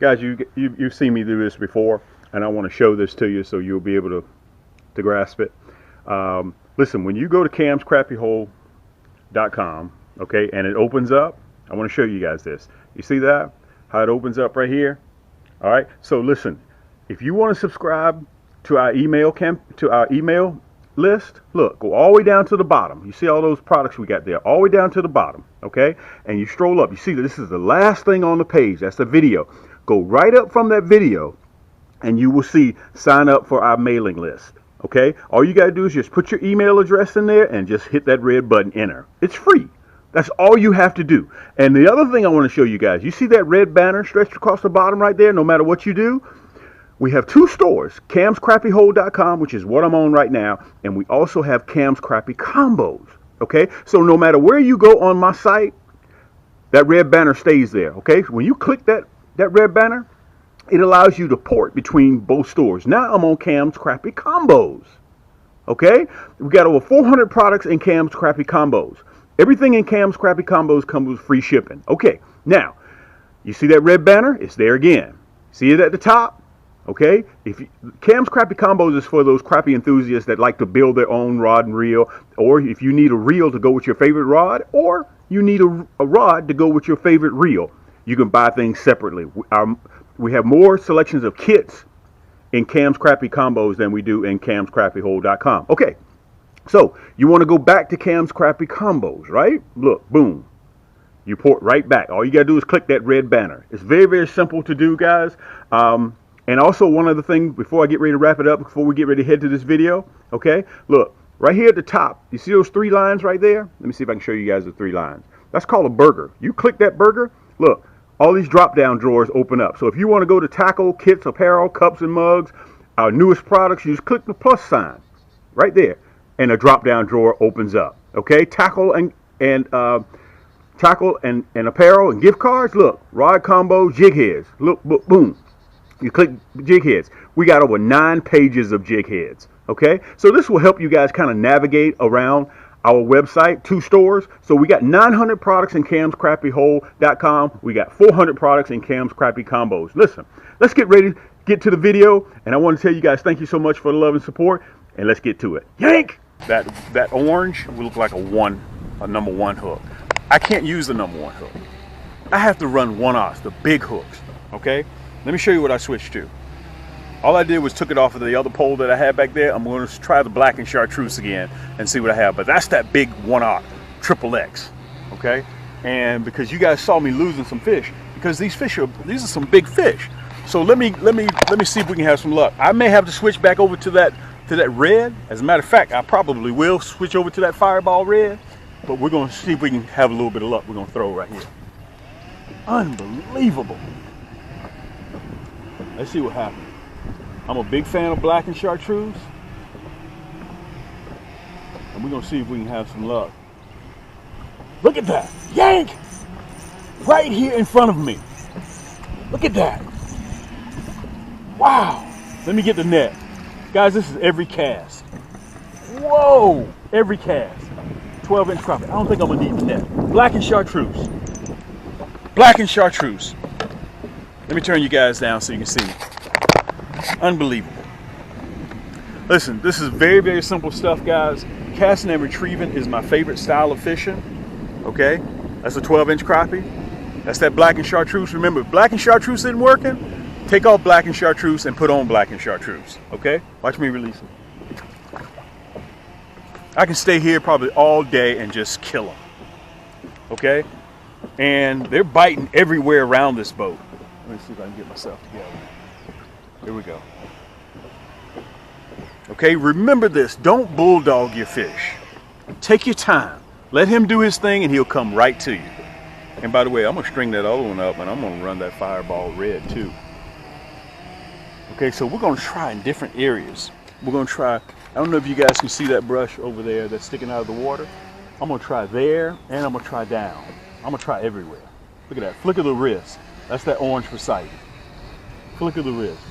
Guys, you've seen me do this before, and I want to show this to you so you'll be able to grasp it. Listen, when you go to camscrappyhole.com, okay, and it opens up, I want to show you guys this. You see that? How it opens up right here? All right. So listen, if you want to subscribe to our email list, look, go all the way down to the bottom. You see all those products we got there, all the way down to the bottom, okay? And you stroll up. You see that this is the last thing on the page. That's the video. Go right up from that video, and you will see sign up for our mailing list, okay? All you got to do is just put your email address in there and just hit that red button, enter. It's free. That's all you have to do. And the other thing I want to show you guys, you see that red banner stretched across the bottom right there, no matter what you do? We have two stores, camscrappyhole.com, which is what I'm on right now, and we also have Cam's Crappy Combos, okay? So no matter where you go on my site, that red banner stays there, okay? When you click that red banner, it allows you to port between both stores. Now I'm on Cam's Crappy Combos, okay? We got over 400 products in Cam's Crappy Combos. Everything in Cam's Crappy Combos comes with free shipping. Okay, now, you see that red banner? It's there again. See it at the top? Okay, Cam's Crappy Combos is for those crappie enthusiasts that like to build their own rod and reel, or if you need a reel to go with your favorite rod, or you need a rod to go with your favorite reel, you can buy things separately. We have more selections of kits in Cam's Crappy Combos than we do in camscrappyhole.com. Okay, so you want to go back to Cam's Crappy Combos, right? Look, boom. You port right back. All you got to do is click that red banner. It's very, very simple to do, guys. And also, one other thing, before I get ready to wrap it up, before we get ready to head to this video, okay? Look, right here at the top, you see those three lines right there? Let me see if I can show you guys the three lines. That's called a burger. You click that burger, look, all these drop-down drawers open up. So if you want to go to tackle, kits, apparel, cups and mugs, our newest products, you just click the plus sign right there, and a drop-down drawer opens up, okay? Tackle and apparel and gift cards, look, rod combo, jig heads, look, boom. You click jig heads. We got over 9 pages of jig heads. Okay, so this will help you guys kind of navigate around our website, 2 stores. So we got 900 products in camscrappyhole.com. We got 400 products in Cam's Crappy Combos. Listen, let's get ready to get to the video. And I want to tell you guys thank you so much for the love and support. And let's get to it. Yank! That orange will look like a number 1 hook. I can't use the number 1 hook. I have to run 1/0, the big hooks. Okay. Let me show you what I switched to. All I did was took it off of the other pole that I had back there. I'm going to try the black and chartreuse again and see what I have. But that's that big 1/0 XXX, okay? And because you guys saw me losing some fish, because these are some big fish. So let me see if we can have some luck. I may have to switch back over to that red. As a matter of fact, I probably will switch over to that fireball red. But we're going to see if we can have a little bit of luck. We're going to throw right here. Unbelievable. Let's see what happens. I'm a big fan of black and chartreuse. And we're going to see if we can have some luck. Look at that. Yank! Right here in front of me. Look at that. Wow. Let me get the net. Guys, this is every cast. Whoa! Every cast. 12-inch crappie. I don't think I'm going to need the net. Black and chartreuse. Black and chartreuse. Let me turn you guys down so you can see me. Unbelievable. Listen, this is very, very simple stuff, guys. Casting and retrieving is my favorite style of fishing. Okay? That's a 12-inch crappie. That's that black and chartreuse. Remember, if black and chartreuse isn't working, take off black and chartreuse and put on black and chartreuse. Okay? Watch me release them. I can stay here probably all day and just kill them. Okay? And they're biting everywhere around this boat. Let me see if I can get myself together. Here we go. Okay, remember this. Don't bulldog your fish. Take your time. Let him do his thing and he'll come right to you. And by the way, I'm going to string that other one up and I'm going to run that fireball red too. Okay, so we're going to try in different areas. We're going to try, I don't know if you guys can see that brush over there that's sticking out of the water. I'm going to try there and I'm going to try down. I'm going to try everywhere. Look at that. Flick of the wrist. That's that orange for sight. Flick of the wrist.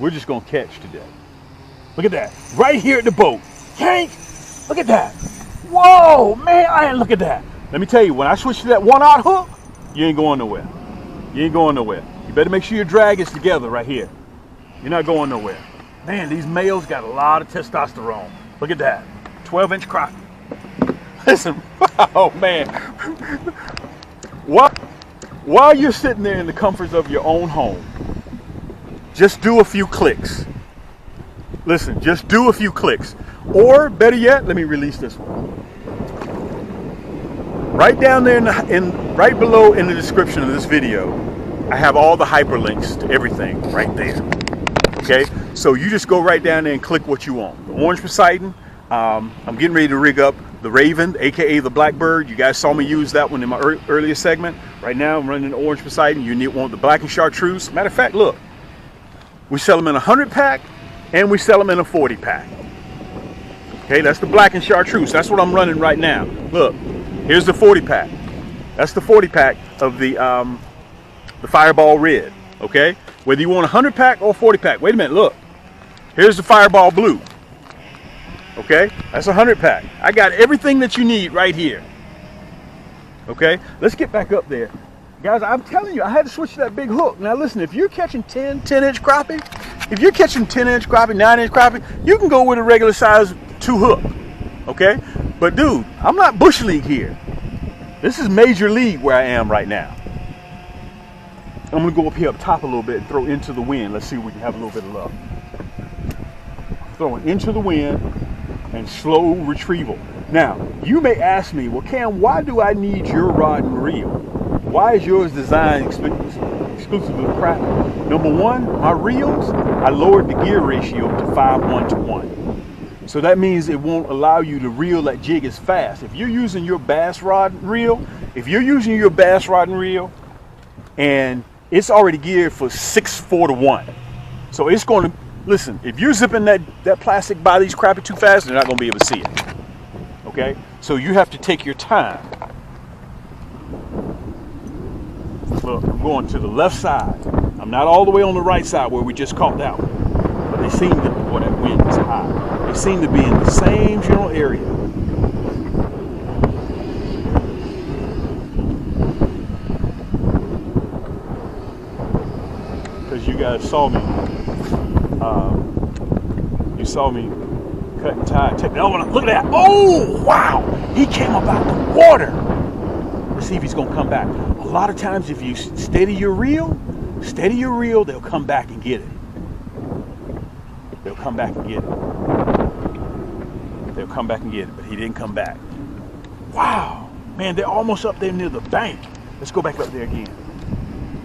We're just going to catch today. Look at that. Right here at the boat. Yank! Look at that. Whoa, man, look at that. Let me tell you, when I switch to that 1/0 hook, you ain't going nowhere. You ain't going nowhere. You better make sure your drag is together right here. You're not going nowhere. Man, these males got a lot of testosterone. Look at that. 12-inch crappie. Listen, oh man. While you're sitting there in the comforts of your own home, just do a few clicks. Listen, just do a few clicks. Or better yet, let me release this one. Right down there right below in the description of this video, I have all the hyperlinks to everything right there. Okay, so you just go right down there and click what you want. The orange Poseidon, I'm getting ready to rig up the Raven, aka the Blackbird. You guys saw me use that one in my earlier segment. Right now I'm running the orange Poseidon. You want the black and chartreuse. Matter of fact, look, we sell them in a 100-pack and we sell them in a 40-pack. Okay, that's the black and chartreuse. That's what I'm running right now. Look, here's the 40-pack. That's the 40-pack of the Fireball Red. Okay, whether you want a 100-pack or 40-pack. Wait a minute, look. Here's the Fireball Blue. Okay, that's a 100-pack. I got everything that you need right here. Okay, let's get back up there. Guys, I'm telling you, I had to switch to that big hook. Now listen, if you're catching 10-inch crappie, if you're catching 10-inch crappie, 9-inch crappie, you can go with a regular size 2 hook. Okay, but dude, I'm not Bush League here. This is Major League where I am right now. I'm gonna go up here up top a little bit and throw into the wind. Let's see if we can have a little bit of luck. Throwing into the wind and slow retrieval. Now, you may ask me, well, Cam, why do I need your rod and reel? Why is yours designed exclusively for crappie? Number one, my reels, I lowered the gear ratio to 5:1 to 1. So that means it won't allow you to reel that jig as fast. If you're using your bass rod and reel, and it's already geared for 6:4 to 1. So it's going to, listen, if you're zipping that plastic by these crappie too fast, they're not going to be able to see it. Okay? So you have to take your time. Look, I'm going to the left side. I'm not all the way on the right side where we just caught that one. But they seem to, boy, that wind is high. They seem to be in the same general area. Because you guys saw me. You saw me cut and tie. Look at that. Oh, wow. He came up out the water. Let's see if he's going to come back. A lot of times if you steady your reel, they'll come back and get it. They'll come back and get it. But he didn't come back. Wow. Man, they're almost up there near the bank. Let's go back up there again.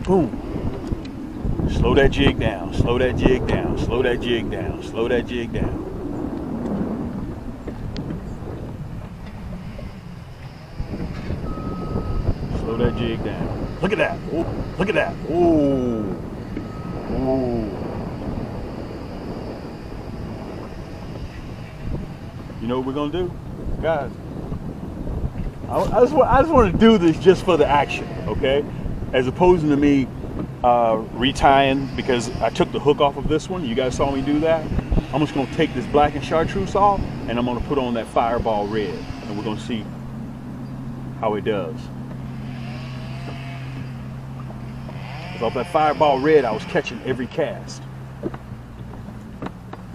Boom. Slow that jig down, slow that jig down, slow that jig down, slow that jig down. Slow that jig down. Look at that. Oh, look at that. Oh. Oh. You know what we're going to do? Guys, I just want to do this just for the action, okay? As opposed to me retying, because I took the hook off of this one. You guys saw me do that. I'm just going to take this black and chartreuse off, and I'm going to put on that Fireball Red, and we're going to see how it does. Off that Fireball Red, I was catching every cast.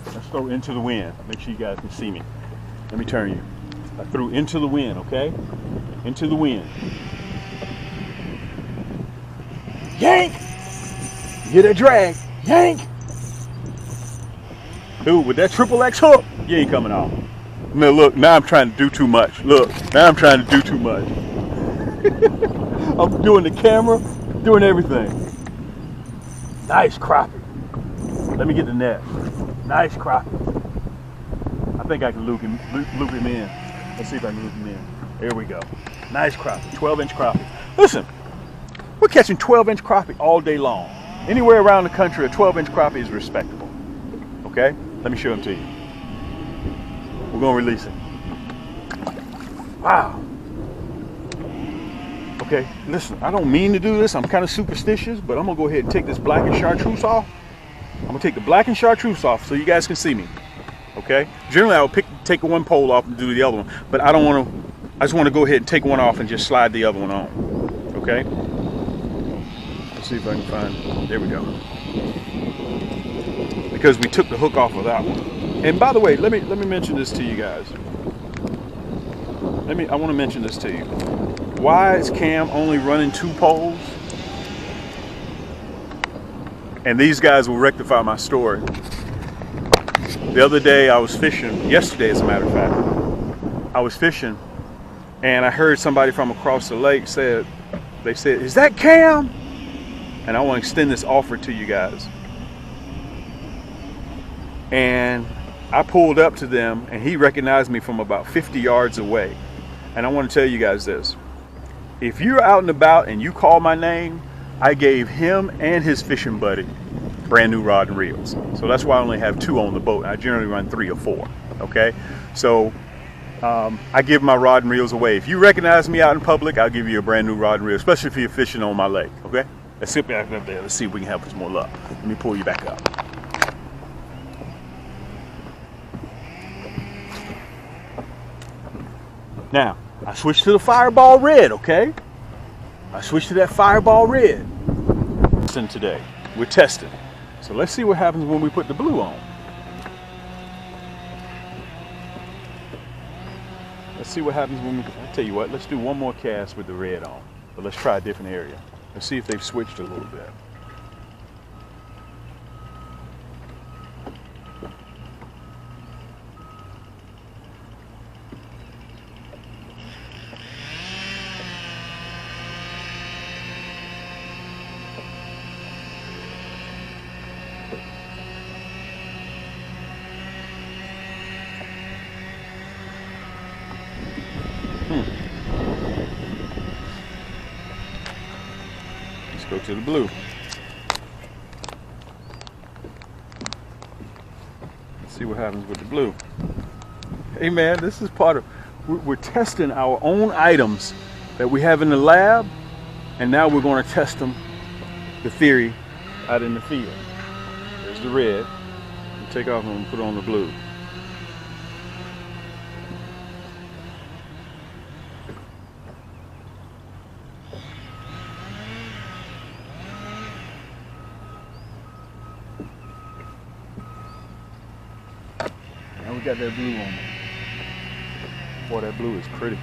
Let's throw into the wind. Make sure you guys can see me. Let me turn you. I threw into the wind, okay? Into the wind. Yank! You hear that drag? Yank! Dude, with that triple X hook, you ain't coming off. Now look, now I'm trying to do too much. Look, now I'm trying to do too much. I'm doing the camera, doing everything. Nice crappie. Let me get the net. Nice crappie. I think I can loop him in. Let's see if I can loop him in. There we go. Nice crappie. 12-inch crappie. Listen, we're catching 12-inch crappie all day long. Anywhere around the country, a 12-inch crappie is respectable. Okay? Let me show them to you. We're going to release it. Wow. Okay, listen, I don't mean to do this. I'm kind of superstitious, but I'm going to go ahead and take this black and chartreuse off. I'm going to take the black and chartreuse off so you guys can see me. Okay? Generally, I would take one pole off and do the other one, but I don't want to. I just want to go ahead and take one off and just slide the other one on. Okay. Let's see if I can find. There we go. Because we took the hook off of that one. And by the way, let me mention this to you guys. I want to mention this to you. Why is Cam only running 2 poles? And these guys will rectify my story. The other day I was fishing, yesterday as a matter of fact, I was fishing and I heard somebody from across the lake said, "Is that Cam?" And I want to extend this offer to you guys. And I pulled up to them and he recognized me from about 50 yards away. And I want to tell you guys this. If you're out and about and you call my name, I gave him and his fishing buddy brand new rod and reels. So that's why I only have 2 on the boat. I generally run 3 or 4. Okay? So I give my rod and reels away. If you recognize me out in public, I'll give you a brand new rod and reel, especially if you're fishing on my lake. Okay? Let's sit back up there. Let's see if we can have some more luck. Let me pull you back up. Now, I switched to the Fireball Red, okay? I switched to that Fireball Red. Today, we're testing. So let's see what happens when we put the blue on. Let's see what happens when we, I'll tell you what, let's do one more cast with the red on. But let's try a different area. Let's see if they've switched a little bit. Let's go to the blue. Let's see what happens with the blue. Hey man, this is part of, we're testing our own items that we have in the lab, and now we're going to test them, the theory, out in the field. There's the red. We'll take off and put on the blue. We got that blue on. Boy, that blue is pretty.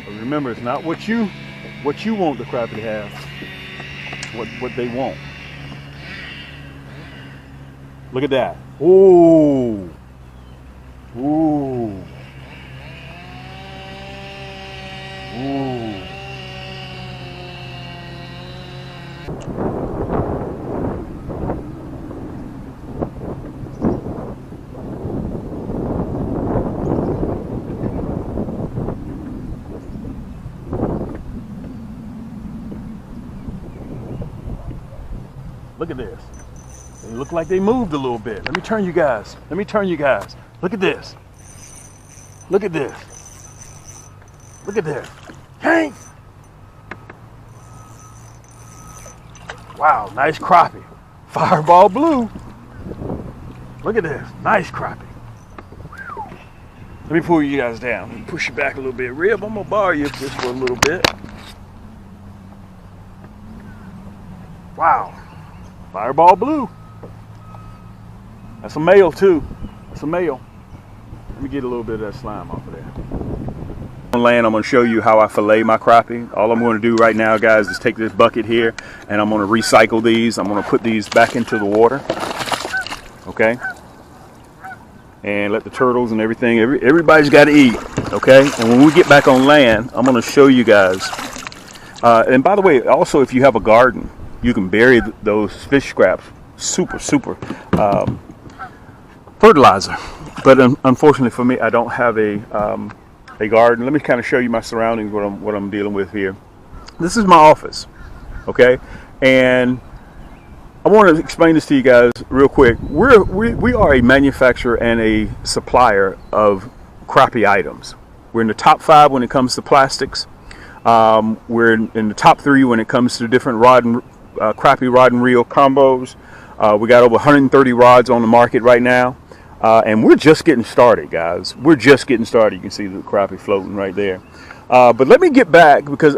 But remember, it's not what you want the crappie to have. It's what they want. Look at that. Ooh. Ooh. Ooh. Look at this. They look like they moved a little bit. Let me turn you guys. Look at this. Look at this. Look at this. Hank! Wow, nice crappie. Fireball blue. Look at this. Nice crappie. Let me pull you guys down. Let me push you back a little bit. Rib, I'm going to borrow you just for a little bit. Wow. Fireball blue. That's a male too. That's a male. Let me get a little bit of that slime off of there. On land, I'm going to show you how I fillet my crappie. All I'm going to do right now, guys, is take this bucket here and I'm going to recycle these. I'm going to put these back into the water. Okay? And let the turtles and everything, everybody's got to eat. Okay? And when we get back on land, I'm going to show you guys. And by the way, also if you have a garden, you can bury those fish scraps. Super fertilizer. But unfortunately for me, I don't have a garden. Let me kind of show you my surroundings, what I'm dealing with here. This is my office, okay? And I want to explain this to you guys real quick. We are a manufacturer and a supplier of crappie items. We're in the top 5 when it comes to plastics. We're in the top 3 when it comes to different crappie rod and reel combos. We got over 130 rods on the market right now. And we're just getting started, guys. We're just getting started. You can see the crappie floating right there. But let me get back, because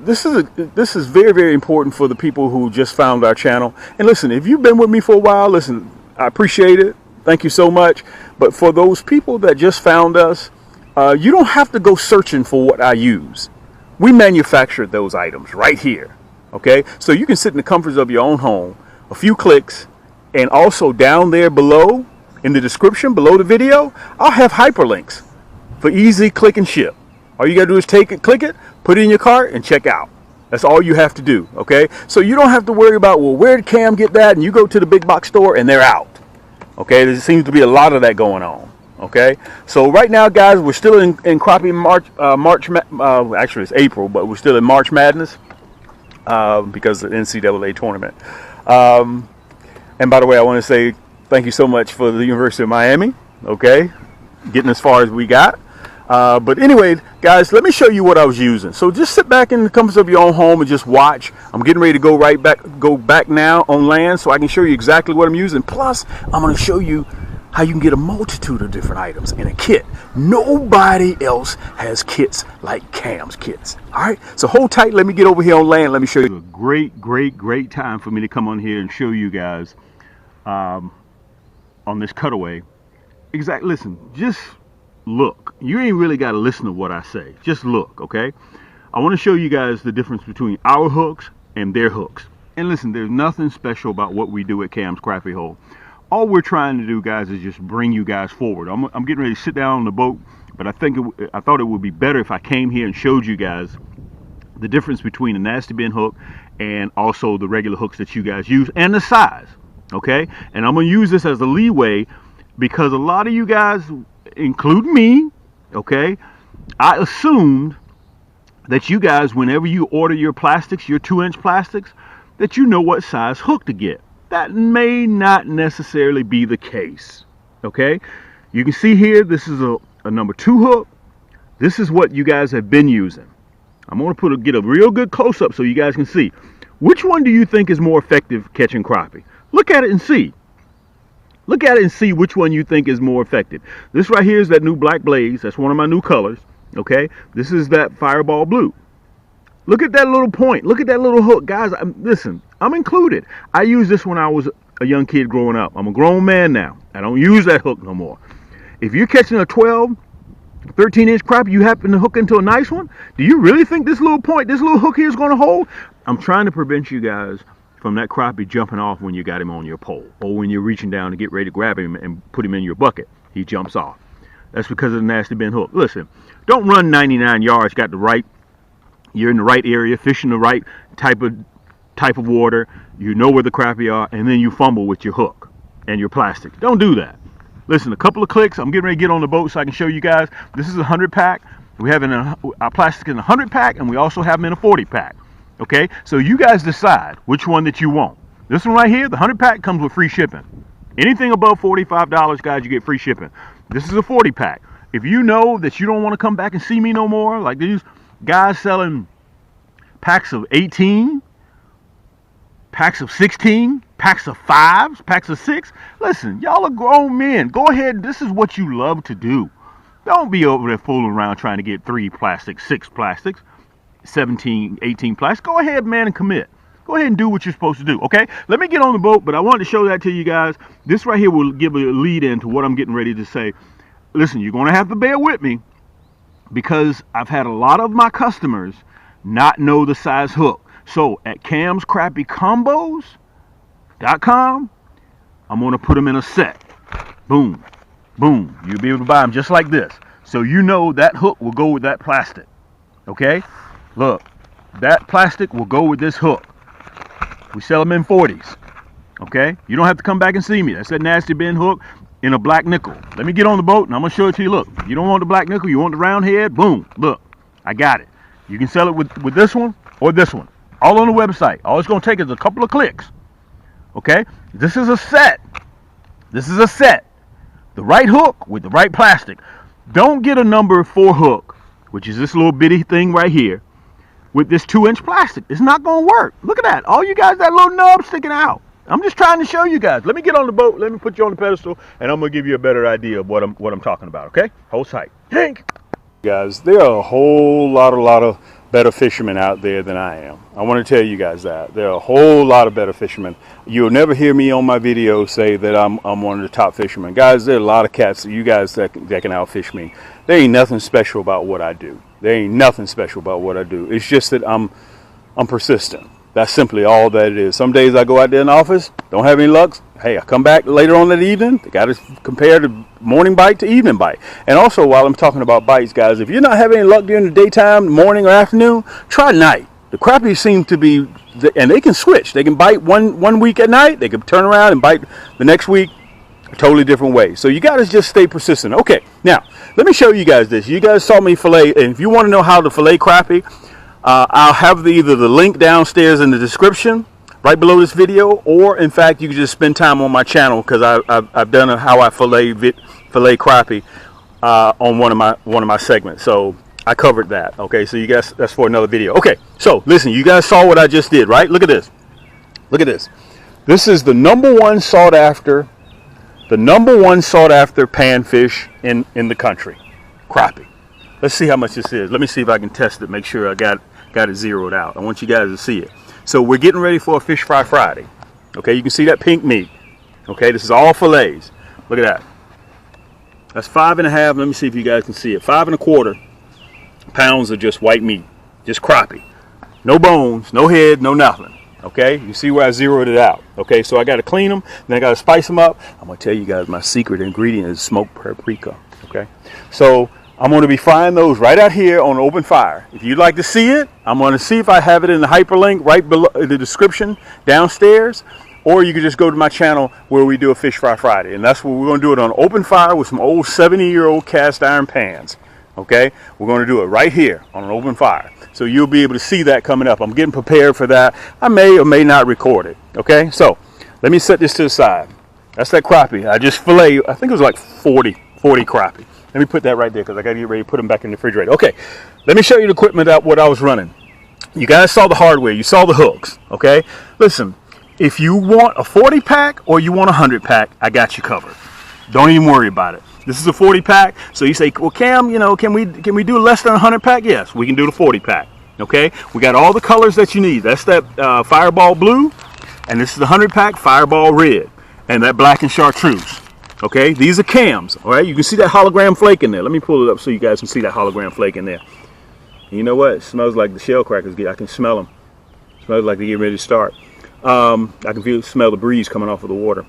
this is very, very important for the people who just found our channel. And listen, if you've been with me for a while, listen, I appreciate it. Thank you so much. But for those people that just found us, you don't have to go searching for what I use. We manufactured those items right here. Okay, so you can sit in the comforts of your own home, a few clicks, and also down there below in the description below the video, I'll have hyperlinks for easy click and ship. All you gotta do is take it, click it, put it in your cart, and check out. That's all you have to do. Okay, so you don't have to worry about, well, where did Cam get that? And you go to the big box store and they're out. Okay, there seems to be a lot of that going on. Okay, so right now, guys, we're still in Crappie actually it's April, but we're still in March Madness. Because of the NCAA tournament. And by the way, I want to say thank you so much for the University of Miami, okay, getting as far as we got. But anyway, guys, let me show you what I was using. So just sit back in the comforts of your own home and just watch. I'm getting ready to go back now on land so I can show you exactly what I'm using. Plus, I'm going to show you how you can get a multitude of different items in a kit. Nobody else has kits like Cam's kits. All right, so hold tight. Let me get over here on land. Let me show you. A great time for me to come on here and show you guys on this cutaway. Exactly. Listen, just look. You ain't really got to listen to what I say. Just look, okay? I want to show you guys the difference between our hooks and their hooks. And listen, there's nothing special about what we do at Cam's Crappie Hole. All we're trying to do, guys, is just bring you guys forward. I'm getting ready to sit down on the boat, but I thought it would be better if I came here and showed you guys the difference between a nasty bin hook and also the regular hooks that you guys use and the size, okay? And I'm going to use this as a leeway because a lot of you guys, including me, okay, I assumed that you guys, whenever you order your plastics, your 2-inch plastics, that you know what size hook to get. That may not necessarily be the case, okay? You can see here, this is a number 2 hook. This is what you guys have been using. I'm going to get a real good close-up so you guys can see. Which one do you think is more effective catching crappie? Look at it and see. Look at it and see which one you think is more effective. This right here is that new Black Blaze. That's one of my new colors, okay? This is that Fireball Blue. Look at that little point. Look at that little hook. Guys, listen, I'm included. I used this when I was a young kid growing up. I'm a grown man now. I don't use that hook no more. If you're catching a 12, 13-inch crappie, you happen to hook into a nice one, do you really think this little point, this little hook here is going to hold? I'm trying to prevent you guys from that crappie jumping off when you got him on your pole or when you're reaching down to get ready to grab him and put him in your bucket. He jumps off. That's because of the nasty bin hook. Listen, don't run 99 yards, you're in the right area, fishing the right type of water, you know where the crappie are, and then you fumble with your hook and your plastic. Don't do that. Listen, a couple of clicks, I'm getting ready to get on the boat so I can show you guys. This is a 100 pack. We have our plastic in a 100 pack, and we also have them in a 40 pack. Okay, so you guys decide which one that you want. This one right here, the 100 pack, comes with free shipping. Anything above $45, guys, you get free shipping. This is a 40 pack. If you know that you don't want to come back and see me no more, like these guys selling packs of 18, packs of 16, packs of 5s, packs of 6. Listen, y'all are grown men. Go ahead. This is what you love to do. Don't be over there fooling around trying to get 3 plastics, 6 plastics, 17, 18 plastics. Go ahead, man, and commit. Go ahead and do what you're supposed to do, okay? Let me get on the boat, but I wanted to show that to you guys. This right here will give a lead into what I'm getting ready to say. Listen, you're going to have to bear with me because I've had a lot of my customers not know the size hook. So at camscrappiecombos.com, I'm going to put them in a set. Boom, boom. You'll be able to buy them just like this. So you know that hook will go with that plastic. Okay? Look, that plastic will go with this hook. We sell them in 40s. Okay? You don't have to come back and see me. That's that nasty bin hook in a black nickel. Let me get on the boat and I'm going to show it to you. Look, you don't want the black nickel, you want the round head. Boom. Look, I got it. You can sell it with this one or this one. All on the website. All it's going to take is a couple of clicks. Okay? This is a set. This is a set. The right hook with the right plastic. Don't get a number 4 hook, which is this little bitty thing right here, with this 2-inch plastic. It's not going to work. Look at that. All you guys, that little nub sticking out. I'm just trying to show you guys. Let me get on the boat. Let me put you on the pedestal, and I'm gonna give you a better idea of what I'm talking about. Okay? Hold tight. Hank. Guys, there are a whole lot of better fishermen out there than I am. I want to tell you guys that there are a whole lot of better fishermen. You'll never hear me on my videos say that I'm one of the top fishermen. Guys, there are a lot of cats, you guys that can outfish me. There ain't nothing special about what I do. There ain't nothing special about what I do. It's just that I'm persistent. That's simply all that it is. Some days I go out there in the office, don't have any luck. Hey, I come back later on that evening. Got to compare the morning bite to evening bite. And also, while I'm talking about bites, guys, if you're not having any luck during the daytime, morning or afternoon, try night. The crappies seem to be, and they can switch. They can bite one week at night. They can turn around and bite the next week a totally different way. So you got to just stay persistent. Okay, now, let me show you guys this. You guys saw me fillet, and if you want to know how to fillet crappie, I'll have either the link downstairs in the description right below this video, or in fact you can just spend time on my channel, because I've done how I fillet crappie on one of my segments. So I covered that. Okay, so you guys, that's for another video. Okay, so listen, you guys saw what I just did, right? Look at this. Look at this. This is the number one sought after panfish in the country, crappie. Let's see how much this is. Let me see if I can test it, make sure I got it zeroed out. I want you guys to see it. So we're getting ready for a Fish Fry Friday. Okay, you can see that pink meat. Okay, this is all fillets. Look at that. That's 5.5. Let me see if you guys can see it. 5 1/4 pounds of just white meat, just crappie. No bones, no head, no nothing. Okay, you see where I zeroed it out. Okay, so I got to clean them, then I got to spice them up. I'm gonna tell you guys my secret ingredient is smoked paprika. Okay, so I'm going to be frying those right out here on open fire. If you'd like to see it, I'm going to see if I have it in the hyperlink right below in the description downstairs, or you can just go to my channel where we do a Fish Fry Friday, and that's where we're going to do it on open fire with some old 70-year-old cast iron pans. Okay, we're going to do it right here on an open fire, so you'll be able to see that coming up. I'm getting prepared for that. I may or may not record it. Okay, so let me set this to the side. That's that crappie. I just filleted, I think it was like 40 crappie. Let me put that right there, because I got to get ready to put them back in the refrigerator. Okay, let me show you the equipment out what I was running. You guys saw the hardware. You saw the hooks. Okay, listen, if you want a 40 pack or you want a 100 pack, I got you covered. Don't even worry about it. This is a 40 pack. So you say, well, Cam, you know, can we do less than a 100 pack? Yes, we can do the 40 pack. Okay, we got all the colors that you need. That's that Fireball Blue, and this is the 100 pack Fireball Red, and that black and Chartreuse. Okay, these are cams. All right, you can see that hologram flake in there. Let me pull it up so you guys can see that hologram flake in there. And you know what? It smells like the shell crackers. I can smell them. It smells like they're getting ready to start. I can smell the breeze coming off of the water.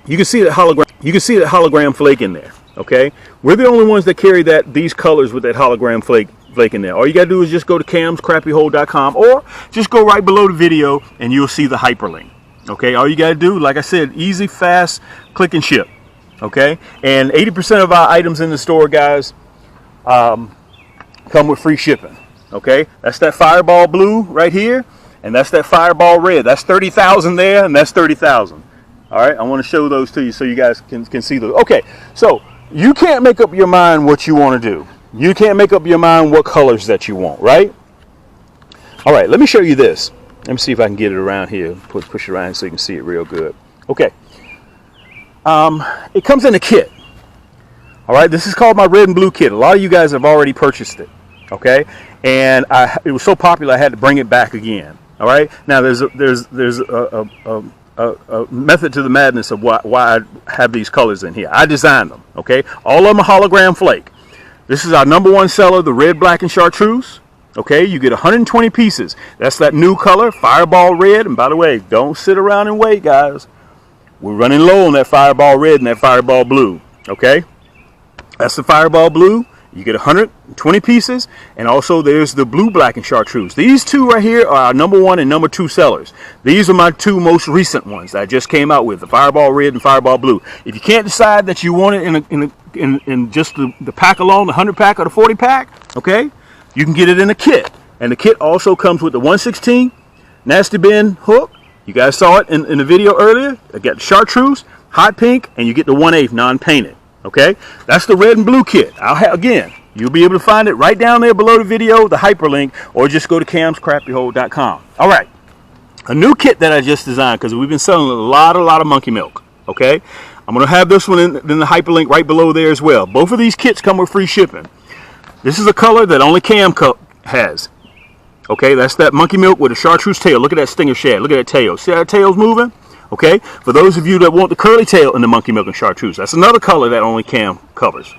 You can see that hologram. You can see that hologram flake in there. Okay, we're the only ones that carry these colors with that hologram flake in there. All you gotta do is just go to camscrappyhole.com, or just go right below the video and you'll see the hyperlink. Okay, all you gotta do, like I said, easy, fast, click and ship. Okay, and 80% of our items in the store, guys, come with free shipping. Okay, that's that Fireball Blue right here, and that's that Fireball Red. That's 30,000 there, and that's 30,000. All right, I want to show those to you so you guys can see those. Okay, so you can't make up your mind what you want to do. You can't make up your mind what colors that you want, right? All right, let me show you this. Let me see if I can get it around here. Push it around so you can see it real good. Okay. It comes in a kit. All right, this is called my red and blue kit. A lot of you guys have already purchased it. Okay, and it was so popular I had to bring it back again. All right, now there's a method to the madness of why I have these colors in here. I designed them. Okay, all of them are hologram flake. This is our #1 seller, the red, black, and Chartreuse. Okay, you get 120 pieces. That's that new color, Fireball Red. And by the way, don't sit around and wait, guys. We're running low on that Fireball Red and that Fireball Blue. Okay, that's the Fireball Blue. You get 120 pieces, and also there's the blue, black, and Chartreuse. These two right here are our #1 and #2 sellers. These are my two most recent ones that I just came out with, the Fireball Red and Fireball Blue. If you can't decide that you want it in just the pack alone, the 100 pack or the 40 pack, okay, you can get it in a kit. And the kit also comes with the 1/16 Nasty Bin hook. You guys saw it in the video earlier. I got the Chartreuse, hot pink, and you get the 1/8 non-painted. Okay, that's the red and blue kit. Again, you'll be able to find it right down there below the video, the hyperlink, or just go to camscrappyhole.com. All right, a new kit that I just designed, because we've been selling a lot of monkey milk. Okay, I'm gonna have this one in the hyperlink right below there as well. Both of these kits come with free shipping. This is a color that only Cam has. Okay, that's that monkey milk with a chartreuse tail. Look at that stinger shad. Look at that tail. See how that tail's moving? Okay, for those of you that want the curly tail in the monkey milk and chartreuse, that's another color that only Cam covers.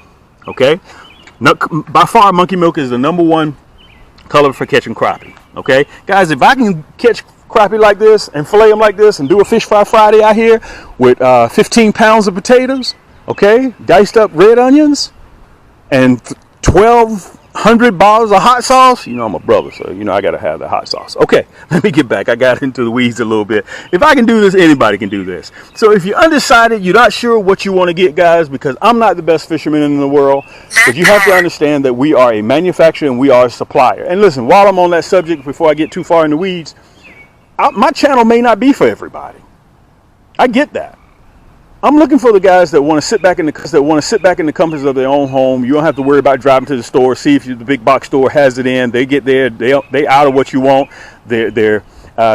Okay, by far monkey milk is the #1 color for catching crappie. Okay, guys, if I can catch crappie like this and fillet them like this and do a fish fry Friday out here with 15 pounds of potatoes, okay, diced up red onions, and 1,200 bottles of hot sauce, you know I'm a brother, so you know I gotta have the hot sauce. Okay, let me get back. I got into the weeds a little bit. If I can do this, anybody can do this. So if you're undecided, you're not sure what you want to get, guys, because I'm not the best fisherman in the world, but you have to understand that we are a manufacturer and we are a supplier. And listen, while I'm on that subject, before I get too far in the weeds, my channel may not be for everybody. I get that. I'm looking for the guys that want to sit back in the comforts of their own home. You don't have to worry about driving to the store, see if the big box store has it in. They get there, they out of what you want. As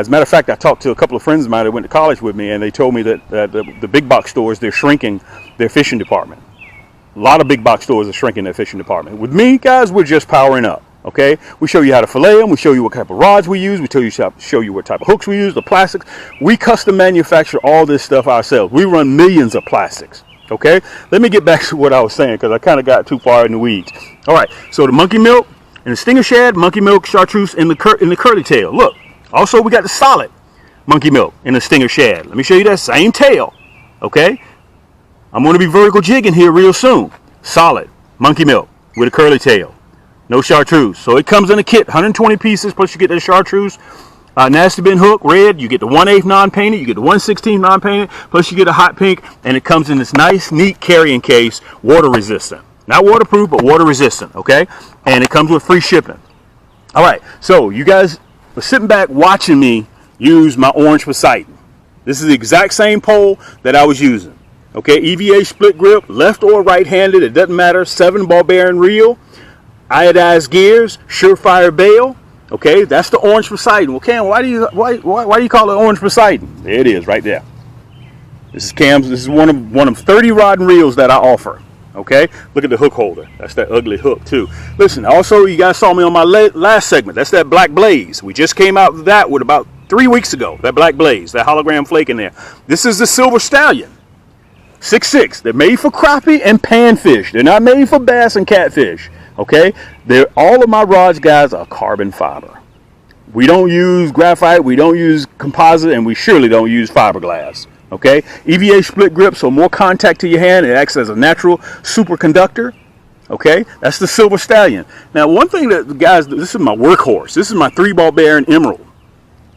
a matter of fact, I talked to a couple of friends of mine that went to college with me, and they told me that the big box stores, they're shrinking their fishing department. A lot of big box stores are shrinking their fishing department. With me, guys, we're just powering up. Okay, we show you how to fillet them. We show you what type of rods we use. We show you what type of hooks we use, the plastics. We custom manufacture all this stuff ourselves. We run millions of plastics. Okay, let me get back to what I was saying, because I kind of got too far in the weeds. All right, so the monkey milk and the stinger shad, monkey milk, chartreuse, and the curly tail. Look, also we got the solid monkey milk and the stinger shad. Let me show you that same tail. Okay, I'm going to be vertical jigging here real soon. Solid monkey milk with a curly tail. No chartreuse. So it comes in a kit, 120 pieces, plus you get the chartreuse nasty bin hook, red. You get the 1/8 non-painted, you get the 1/16 non-painted, plus you get a hot pink, and it comes in this nice, neat carrying case, water resistant. Not waterproof, but water resistant, okay? And it comes with free shipping. All right, so you guys are sitting back watching me use my orange Poseidon. This is the exact same pole that I was using, okay? EVA split grip, left or right-handed, it doesn't matter, 7 ball bearing reel. Iodized gears, surefire bail. Okay, that's the orange Poseidon. Well, Cam, why do you call it orange Poseidon? There it is, right there. This is Cam's. This is one of 30 rod and reels that I offer. Okay, look at the hook holder. That's that ugly hook too. Listen, also you guys saw me on my last segment. That's that black blaze. We just came out with that about 3 weeks ago. That black blaze, that hologram flake in there. This is the silver stallion. 6'6". They're made for crappie and panfish. They're not made for bass and catfish. Okay, all of my rods, guys, are carbon fiber. We don't use graphite, we don't use composite, and we surely don't use fiberglass. Okay, EVA split grip, so more contact to your hand. It acts as a natural superconductor. Okay, that's the silver stallion. Now, one thing that, guys, this is my workhorse. This is my 3 ball bearing emerald.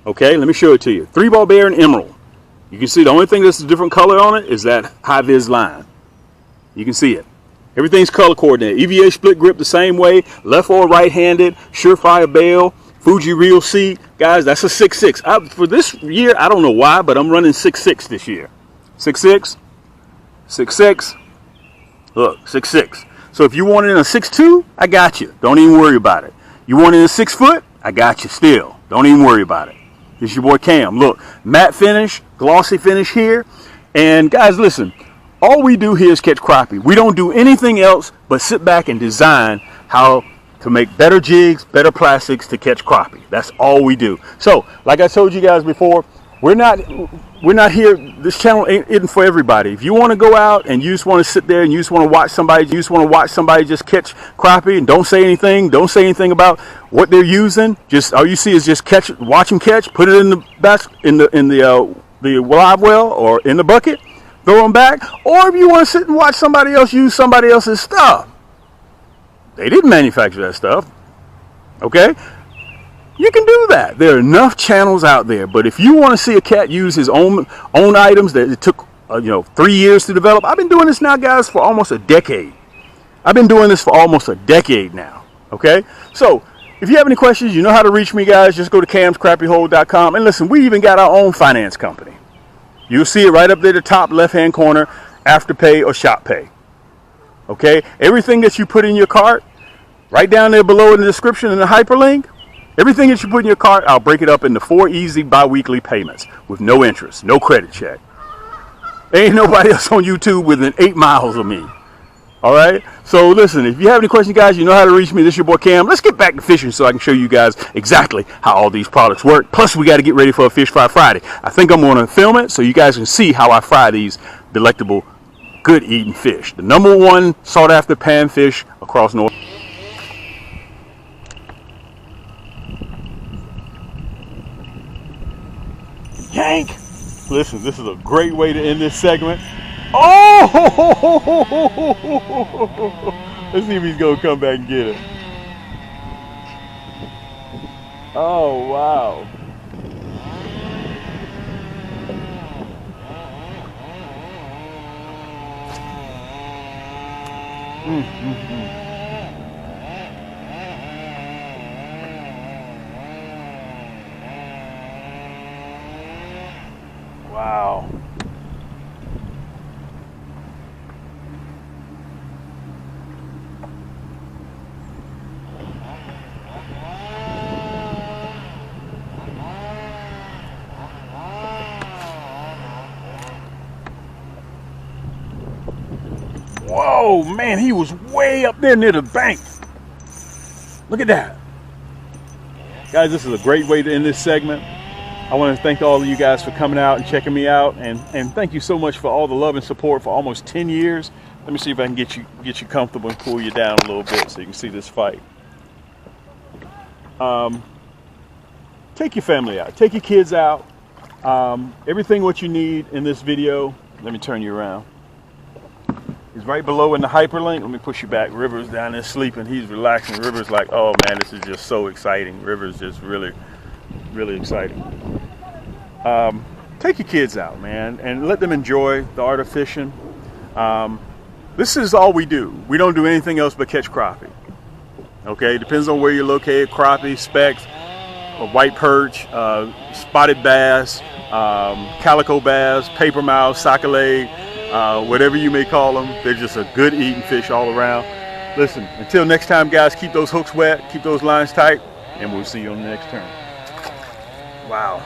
Okay, let me show it to you. 3 ball bearing emerald. You can see the only thing that's a different color on it is that high vis line. You can see it. Everything's color coordinated. EVA split grip the same way, left or right-handed, surefire bail, Fuji reel seat. Guys, that's a 6'6". For this year, I don't know why, but I'm running 6'6" this year. 6'6", 6'6", look, 6'6". So if you want it in a 6'2", I got you. Don't even worry about it. You want it in 6 foot? I got you still. Don't even worry about it. This is your boy Cam. Look, matte finish, glossy finish here. And guys, listen. All we do here is catch crappie. We don't do anything else but sit back and design how to make better jigs, better plastics to catch crappie. That's all we do. So, like I told you guys before, we're not here. This channel isn't for everybody. If you want to go out and you just want to sit there and you just want to watch somebody, just catch crappie and don't say anything about what they're using. Just all you see is just watch them catch, put it in the live well or in the bucket. Throw them back, or if you want to sit and watch somebody else use somebody else's stuff. They didn't manufacture that stuff. Okay? You can do that. There are enough channels out there, but if you want to see a cat use his own items that it took 3 years to develop. I've been doing this now, guys, for almost a decade. I've been doing this for almost a decade now. Okay? So, if you have any questions, you know how to reach me, guys. Just go to camscrappiehole.com, and listen, we even got our own finance company. You'll see it right up there at the top left-hand corner, Afterpay or ShopPay. Okay? Everything that you put in your cart, right down there below in the description in the hyperlink, Everything that you put in your cart, I'll break it up into 4 easy bi-weekly payments with no interest, no credit check. There ain't nobody else on YouTube within 8 miles of me. All right. So listen, if you have any questions, guys, you know how to reach me. This is your boy Cam. Let's get back to fishing so I can show you guys exactly how all these products work. Plus, we got to get ready for a Fish Fry Friday. I think I'm going to film it so you guys can see how I fry these delectable, good eating fish. The #1 sought after panfish across North. Yank! Listen, this is a great way to end this segment. Oh! Let's see if he's gonna come back and get it. Oh, wow. Wow. Whoa, man, he was way up there near the bank. Look at that. Guys, this is a great way to end this segment. I want to thank all of you guys for coming out and checking me out, and thank you so much for all the love and support for almost 10 years. Let me see if I can get you comfortable and cool you down a little bit so you can see this fight. Take your family out, take your kids out. Everything what you need in this video. Let me turn you around. He's right below in the hyperlink. Let me push you back. River's down there sleeping. He's relaxing. River's like, oh man, this is just so exciting. River's just really, really exciting. Take your kids out, man, and let them enjoy the art of fishing. This is all we do. We don't do anything else but catch crappie. Okay, depends on where you're located. Crappie, specks, white perch, spotted bass, calico bass, paper mouth, sockeye, whatever you may call them. They're just a good eating fish all around. Listen, until next time, guys, keep those hooks wet, keep those lines tight, and we'll see you on the next turn. Wow.